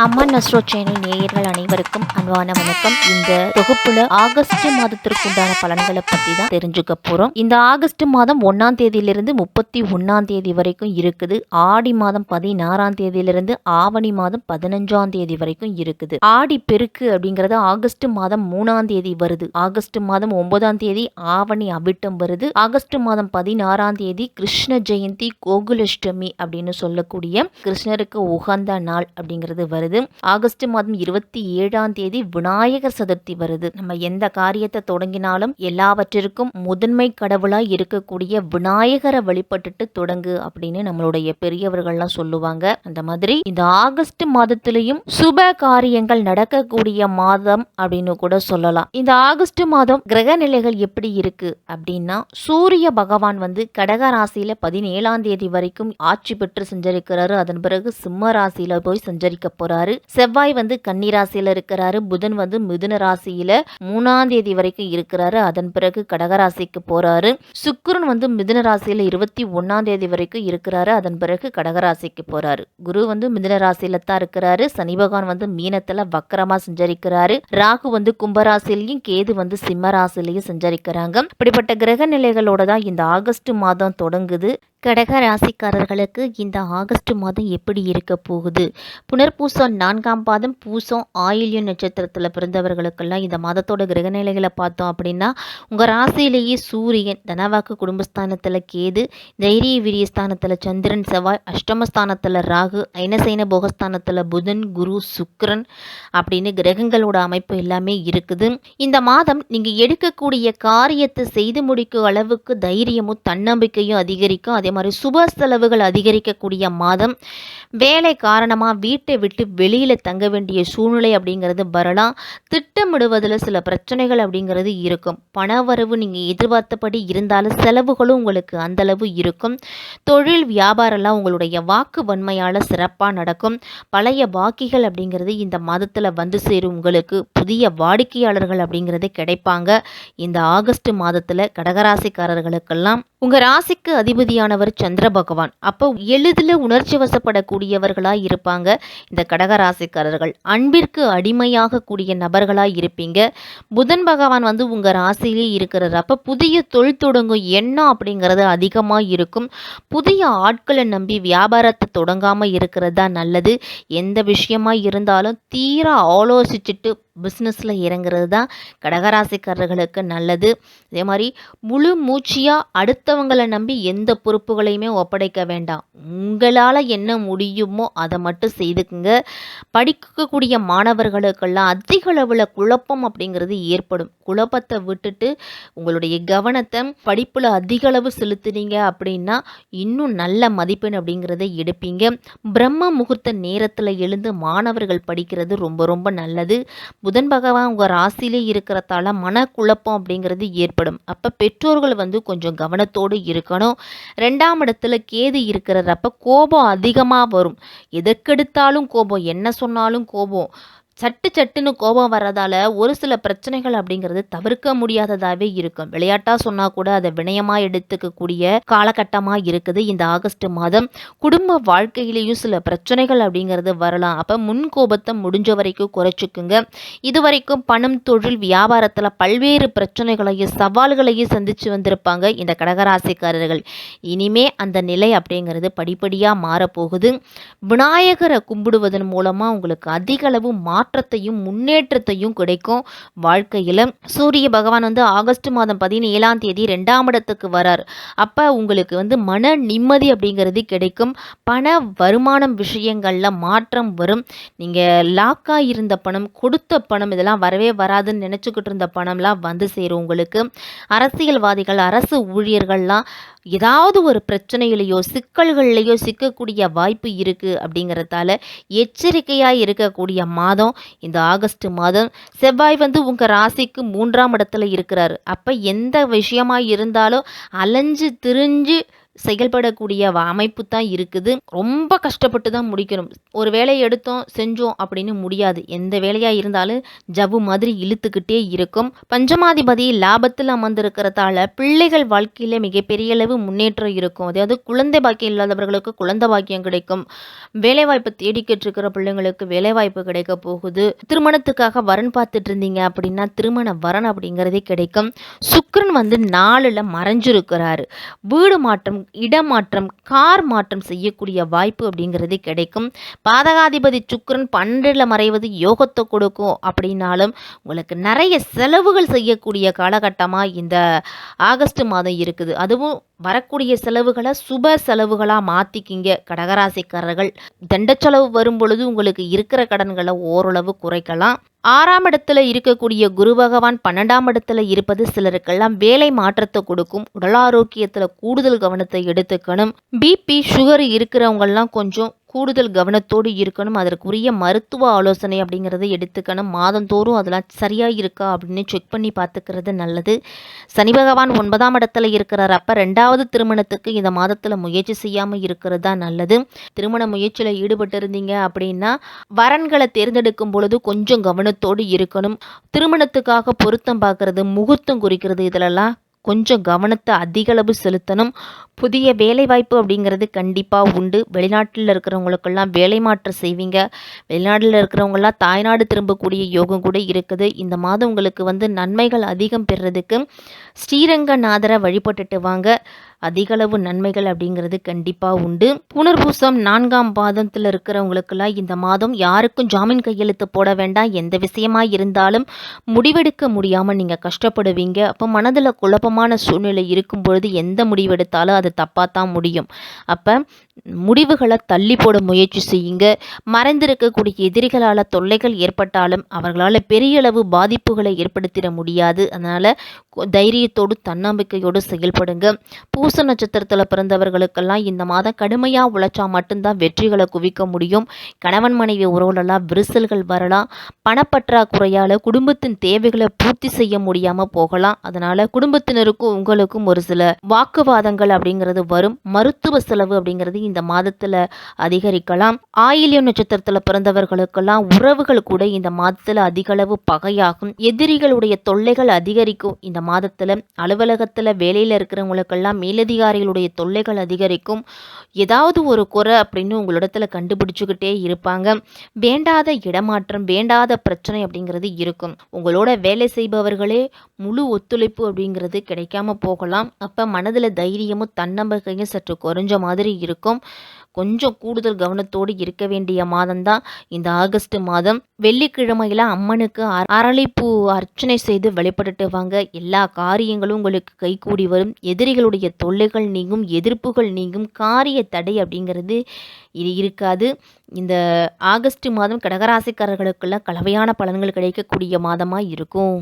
அம்மன் astro channel நேயர்கள் அனைவருக்கும் அன்பான வணக்கம். இந்த தொகுப்புல ஆகஸ்ட் மாதத்திற்குண்டான பலன்களை பத்தி தான் தெரிஞ்சுக்க போறோம். இந்த ஆகஸ்ட் மாதம் 1ஆம் தேதியிலிருந்து 31ஆம் தேதி வரைக்கும் இருக்குது. ஆடி மாதம் 16ஆம் தேதியிலிருந்து ஆவணி மாதம் 15ஆம் தேதி வரைக்கும் இருக்குது. ஆடி பெருக்கு அப்படிங்கறது ஆகஸ்ட் மாதம் 3ஆம் தேதி வருது. ஆகஸ்ட் மாதம் 9ஆம் தேதி ஆவணி அவிட்டம் வருது. ஆகஸ்ட் மாதம் 16ஆம் தேதி கிருஷ்ண ஜெயந்தி கோகுலஷ்டமி அப்படின்னு சொல்லக்கூடிய கிருஷ்ணருக்கு உகந்த நாள் அப்படிங்கிறது வருது. ஆகஸ்ட் மாதம் 27ஆம் தேதி விநாயகர் சதுர்த்தி வருது. நம்ம எந்த காரியத்தை தொடங்கினாலும் எல்லாவற்றிற்கும் முதன்மை கடவுளாய் இருக்கக்கூடிய விநாயகரை வழிபட்டுட்டு தொடங்கு அப்படின்னு நம்மளுடைய பெரியவர்கள்லாம் சொல்லுவாங்க. அந்த மாதிரி இந்த ஆகஸ்ட் மாதத்திலையும் சுப காரியங்கள் நடக்கக்கூடிய மாதம் அப்படின்னு கூட சொல்லலாம். இந்த ஆகஸ்ட் மாதம் கிரக நிலைகள் எப்படி இருக்கு அப்படின்னா, சூரிய பகவான் கடக ராசியில 17ஆம் தேதி வரைக்கும் ஆட்சி பெற்று செஞ்சிருக்கிறாரு. அதன் பிறகு சிம்ம ராசியில போய் சஞ்சரிக்க போறாரு. செவ்வாய் கன்னி ராசியில இருக்கிறாரு. புதன் மிதுன ராசியில 3ஆம் தேதி வரைக்கும் இருக்கிறாரு. அதன் பிறகு கடகராசிக்கு போறாரு. சுக்கிரன் மிதுன ராசியில 21ஆம் தேதி வரைக்கும் இருக்கிறாரு. அதன் பிறகு கடகராசிக்கு போறாரு. குரு மிதுன ராசியில தான் இருக்கிறாரு. சனி பகவான் மீனத்துல வக்கரமா சஞ்சரிக்கிறாரு. ராகு கும்பராசிலையும் கேது சிம்ம ராசிலையும் சஞ்சரிக்கிறாங்க. இப்படிப்பட்ட கிரக நிலைகளோட தான் இந்த ஆகஸ்ட் மாதம் தொடங்குது. கடக ராசிக்காரர்களுக்கு இந்த ஆகஸ்ட் மாதம் எப்படி இருக்க போகுது? புனர்பூசம் 4ஆம் பாதம், பூசம், ஆயில்யம் நட்சத்திரத்தில் பிறந்தவர்களுக்கெல்லாம் இந்த மாதத்தோட கிரகநிலைகளை பார்த்தோம் அப்படின்னா, உங்கள் ராசியிலேயே சூரியன், தனவாக்கு குடும்பஸ்தானத்தில் கேது, தைரிய வீரியஸ்தானத்தில் சந்திரன், செவ்வாய், அஷ்டமஸ்தானத்தில் ராகு, ஐனசைன போகஸ்தானத்தில் புதன், குரு, சுக்கிரன் அப்படின்னு கிரகங்களோட அமைப்பு எல்லாமே இருக்குது. இந்த மாதம் நீங்கள் எடுக்கக்கூடிய காரியத்தை செய்து முடிக்கும் அளவுக்கு தைரியமும் தன்னம்பிக்கையும் அதிகரிக்கும். அதே மாதிரி சுப செலவுகள் அதிகரிக்கக்கூடிய மாதம். வேலை காரணமாக வீட்டை விட்டு வெளியில் தங்க வேண்டிய சூழ்நிலை அப்படிங்கிறது வரலாம். திட்டமிடுவதில் சில பிரச்சனைகள் அப்படிங்கிறது இருக்கும். பணவரவு நீங்கள் எதிர்பார்த்தபடி இருந்தாலும் செலவுகளும் உங்களுக்கு அந்தளவு இருக்கும். தொழில் வியாபாரம்லாம் உங்களுடைய வாக்கு வன்மையால் சிறப்பாக நடக்கும். பழைய பாக்கிகள் அப்படிங்கிறது இந்த மாதத்தில் சேரும். உங்களுக்கு புதிய வாடிக்கையாளர்கள் அப்படிங்கிறது கிடைப்பாங்க. இந்த ஆகஸ்ட் மாதத்தில் கடகராசிக்காரர்களுக்கெல்லாம் உங்கள் ராசிக்கு அதிபதியானவர் சந்திர பகவான். அப்போ எளிதில் உணர்ச்சி வசப்படக்கூடியவர்களாக இருப்பாங்க இந்த கடகராசிக்காரர்கள். அன்பிற்கு அடிமையாக கூடிய நபர்களாக இருப்பீங்க. புதன் பகவான் உங்கள் ராசியிலே இருக்கிறார். அப்போ புதிய தொழில் தொடங்கும் எண்ணம் அப்படிங்கிறது அதிகமாக இருக்கும். புதிய ஆட்களை நம்பி வியாபாரத்தை தொடங்காமல் இருக்கிறது தான் நல்லது. எந்த விஷயமா இருந்தாலும் தீர ஆலோசிச்சுட்டு பிஸ்னஸில் இறங்குறது தான் கடகராசிக்காரர்களுக்கு நல்லது. அதே மாதிரி முழு மூச்சியாக அடுத்தவங்களை நம்பி எந்த பொறுப்புகளையுமே ஒப்படைக்க வேண்டாம். உங்களால் என்ன முடியுமோ அதை மட்டும் செய்துக்குங்க. படிக்கக்கூடிய மாணவர்களுக்கெல்லாம் அதிக அளவில் குழப்பம் அப்படிங்கிறது ஏற்படும். குழப்பத்தை விட்டுட்டு உங்களுடைய கவனத்தை படிப்பில் அதிக அளவு செலுத்துனீங்க அப்படின்னா இன்னும் நல்ல மதிப்பெண் அப்படிங்கிறத எடுப்பீங்க. பிரம்ம முகூர்த்த நேரத்தில் எழுந்து மாணவர்கள் படிக்கிறது ரொம்ப ரொம்ப நல்லது. புதன் பகவான் உங்கள் ராசியிலே இருக்கிறதால மனக்குழப்பம் அப்படிங்கிறது ஏற்படும். அப்போ பெற்றோர்கள் கொஞ்சம் கவனத்தோடு இருக்கணும். 2ஆம் இடத்துல கேது இருக்கிறப்ப கோபம் அதிகமாக வரும். எதற்கெடுத்தாலும் கோபம், என்ன சொன்னாலும் கோபம். சட்டுன்னு கோபம் வர்றதால ஒரு சில பிரச்சனைகள் அப்படிங்கிறது தவிர்க்க முடியாததாகவே இருக்கும். விளையாட்டாக சொன்னால் கூட அதை வினயமாக எடுத்துக்கக்கூடிய காலகட்டமாக இருக்குது இந்த ஆகஸ்ட் மாதம். குடும்ப வாழ்க்கையிலையும் சில பிரச்சனைகள் அப்படிங்கிறது வரலாம். அப்போ முன் கோபத்தை முடிஞ்ச வரைக்கும் குறைச்சிக்குங்க. இது வரைக்கும் பணம், தொழில், வியாபாரத்தில் பல்வேறு பிரச்சனைகளையும் சவால்களையும் சந்தித்து வந்திருப்பாங்க இந்த கடகராசிக்காரர்கள். இனிமே அந்த நிலை அப்படிங்கிறது படிப்படியாக மாறப்போகுது. விநாயகரை கும்பிடுவதன் மூலமாக உங்களுக்கு அதிக அளவு மாற்றத்தையும் முன்னேற்றத்தையும் கிடைக்கும் வாழ்க்கையில். சூரிய பகவான் ஆகஸ்ட் மாதம் 17ஆம் தேதி 2ஆம் இடத்துக்கு வரார். அப்போ உங்களுக்கு மன நிம்மதி அப்படிங்கிறது கிடைக்கும். பண வருமானம் விஷயங்களில் மாற்றம் வரும். நீங்கள் லாக்காக இருந்த பணம், கொடுத்த பணம் இதெல்லாம் வரவே வராதுன்னு நினச்சிக்கிட்டு இருந்த பணம்லாம் சேரும் உங்களுக்கு. அரசியல்வாதிகள், அரசு ஊழியர்கள்லாம் ஏதாவது ஒரு பிரச்சனையிலையோ சிக்கல்கள்லையோ சிக்கக்கூடிய வாய்ப்பு இருக்குது. அப்படிங்கிறதால எச்சரிக்கையாக இருக்கக்கூடிய மாதம் இந்த ஆகஸ்ட் மாதம். செவ்வாய் உங்கள் ராசிக்கு 3ஆம் இடத்துல இருக்கிறாரு. அப்போ எந்த விஷயமா இருந்தாலும் அலைஞ்சு திரிஞ்சு செயல்படக்கூடிய அமைப்பு தான் இருக்குது. ரொம்ப கஷ்டப்பட்டு தான் முடிக்கணும். ஒரு வேலையை எடுத்தோம் செஞ்சோம் அப்படின்னு முடியாது. எந்த வேலையா இருந்தாலும் ஜவ்வு மாதிரி இழுத்துக்கிட்டே இருக்கும். பஞ்சமாதிபதி லாபத்தில் அமர்ந்திருக்கிறதால பிள்ளைகள் வாழ்க்கையில மிகப்பெரிய அளவு முன்னேற்றம் இருக்கும். அதாவது குழந்தை பாக்கியம் இல்லாதவர்களுக்கு குழந்தை பாக்கியம் கிடைக்கும். வேலைவாய்ப்பு தேடிக்கிட்டு இருக்கிற பிள்ளைங்களுக்கு வேலைவாய்ப்பு கிடைக்க போகுது. திருமணத்துக்காக வரன் பார்த்துட்டு இருந்தீங்க அப்படின்னா திருமண வரன் அப்படிங்கிறதே கிடைக்கும். சுக்கிரன் வந்து 4ல் மறைஞ்சிருக்கிறாரு. வீடு மாற்றம், இடமாற்றம், கார் மாற்றம் செய்யக்கூடிய வாய்ப்பு அப்படிங்கிறது கிடைக்கும். பாதகாதிபதி சுக்கிரன் 12ல் மறைவது யோகத்தை கொடுக்கும் அப்படின்னாலும் உங்களுக்கு நிறைய செலவுகள் செய்யக்கூடிய காலகட்டமாக இந்த ஆகஸ்ட் மாதம் இருக்குது. அதுவும் வரக்கூடிய செலவுகளை சுப செலவுகளாக மாற்றிக்கிங்க கடகராசிக்காரர்கள். தண்ட செலவு வரும் பொழுது உங்களுக்கு இருக்கிற கடன்களை ஓரளவு குறைக்கலாம். 6ஆம் இடத்துல இருக்கக்கூடிய குரு பகவான் 12ஆம் இடத்துல இருப்பது சிலருக்கெல்லாம் வேலை மாற்றத்தை கொடுக்கும். உடல் ஆரோக்கியத்தில் கூடுதல் கவனத்தை எடுத்துக்கணும். பிபி சுகர் இருக்கிறவங்கெல்லாம் கொஞ்சம் கூடுதல் கவனத்தோடு இருக்கணும். அதற்குரிய மருத்துவ ஆலோசனை அப்படிங்கிறத எடுத்துக்கணும். மாதந்தோறும் அதெல்லாம் சரியாக இருக்கா அப்படின்னு செக் பண்ணி பார்த்துக்கிறது நல்லது. சனி பகவான் 9ஆம் இடத்துல இருக்கிறார். அப்போ 2வது திருமணத்துக்கு இந்த மாதத்தில் முயற்சி செய்யாமல் இருக்கிறது தான் நல்லது. திருமண முயற்சியில் ஈடுபட்டு இருந்தீங்க அப்படின்னா வரன்களை தேர்ந்தெடுக்கும் பொழுது கொஞ்சம் கவனத்தோடு இருக்கணும். திருமணத்துக்காக பொருத்தம் பார்க்கறது, முகூர்த்தம் குறிக்கிறது, இதிலெல்லாம் கொஞ்சம் கவனத்தை அதிகளவு செலுத்தணும். புதிய வேலைவாய்ப்பு அப்படிங்கிறது கண்டிப்பாக உண்டு. வெளிநாட்டில் இருக்கிறவங்களுக்கெல்லாம் வேலை மாற்றம் செய்வீங்க. வெளிநாட்டில் இருக்கிறவங்களாம் தாய்நாடு திரும்பக்கூடிய யோகம் கூட இருக்குது. இந்த மாதம் உங்களுக்கு வந்து நன்மைகள் அதிகம் பெறுறதுக்கு ஸ்ரீரங்கநாதரை வழிபட்டுட்டு வாங்க. அதிகளவு நன்மைகள் அப்படிங்கிறது கண்டிப்பாக உண்டு. புனர்பூசம் 4ஆம் பாதத்தில் இருக்கிறவங்களுக்கெல்லாம் இந்த மாதம் யாருக்கும் ஜாமீன் கையெழுத்து போட வேண்டாம். எந்த விஷயமா இருந்தாலும் முடிவெடுக்க முடியாமல் நீங்கள் கஷ்டப்படுவீங்க. அப்போ மனதில் குழப்பமான சூழ்நிலை இருக்கும் பொழுது எந்த முடிவெடுத்தாலும் அது தப்பாக தான் முடியும். அப்போ முடிவுகளை தள்ளி போட முயற்சி செய்யுங்க. மறைந்திருக்கக்கூடிய எதிரிகளால் தொல்லைகள் ஏற்பட்டாலும் அவர்களால் பெரிய அளவு பாதிப்புகளை ஏற்படுத்திட முடியாது. அதனால் தைரியத்தோடு தன்னம்பிக்கையோடு செயல்படுங்க. பூச நட்சத்திரத்தில் பிறந்தவர்களுக்கெல்லாம் இந்த மாதம் கடுமையாக உழைச்சா மட்டும்தான் வெற்றிகளை குவிக்க முடியும். கணவன் மனைவி உறவுகளெல்லாம் விரிசல்கள் வரலாம். பணப்பற்றாக்குறையால் குடும்பத்தின் தேவைகளை பூர்த்தி செய்ய முடியாமல் போகலாம். அதனால் குடும்பத்தினருக்கும் உங்களுக்கும் ஒரு சில வாக்குவாதங்கள் அப்படிங்கிறது வரும். மருத்துவ செலவு அப்படிங்கிறது இந்த மாதத்தில் அதிகரிக்கலாம். ஆயில்யம் நட்சத்திரத்தில் பிறந்தவர்களுக்கெல்லாம் உறவுகள் கூட இந்த மாதத்தில் அதிகளவு பகையாகும். எதிரிகளுடைய தொல்லைகள் அதிகரிக்கும். இந்த மாதத்தில் அலுவலகத்தில் வேலையில் இருக்கிறவங்களுக்கெல்லாம் மேலதிகாரிகளுடைய தொல்லைகள் அதிகரிக்கும். ஏதாவது ஒரு குறை அப்படின்னு உங்களிடத்துல கண்டுபிடிச்சுக்கிட்டே இருப்பாங்க. வேண்டாத இடமாற்றம், வேண்டாத பிரச்சனை அப்படிங்கிறது இருக்கும். உங்களோட வேலை செய்பவர்களே முழு ஒத்துழைப்பு அப்படிங்கிறது கிடைக்காம போகலாம். அப்போ மனதில் தைரியமும் தன்னம்பிக்கையும் சற்று குறைஞ்ச மாதிரி இருக்கும். கொஞ்சம் கூடுதல் கவனத்தோடு இருக்க வேண்டிய மாதம்தான் இந்த ஆகஸ்ட் மாதம். வெள்ளிக்கிழமையில் அம்மனுக்கு அரளிப்பூ அர்ச்சனை செய்து வழிபட்டுட்டு வாங்க. எல்லா காரியங்களும் உங்களுக்கு கைகூடி வரும். எதிரிகளுடைய தொல்லைகள் நீங்கும், எதிர்ப்புகள் நீங்கும், காரிய தடை அப்படிங்கிறது இருக்காது. இந்த ஆகஸ்ட் மாதம் கடகராசிக்காரர்களுக்கெல்லாம் கலவையான பலன்கள் கிடைக்கக்கூடிய மாதமாக இருக்கும்.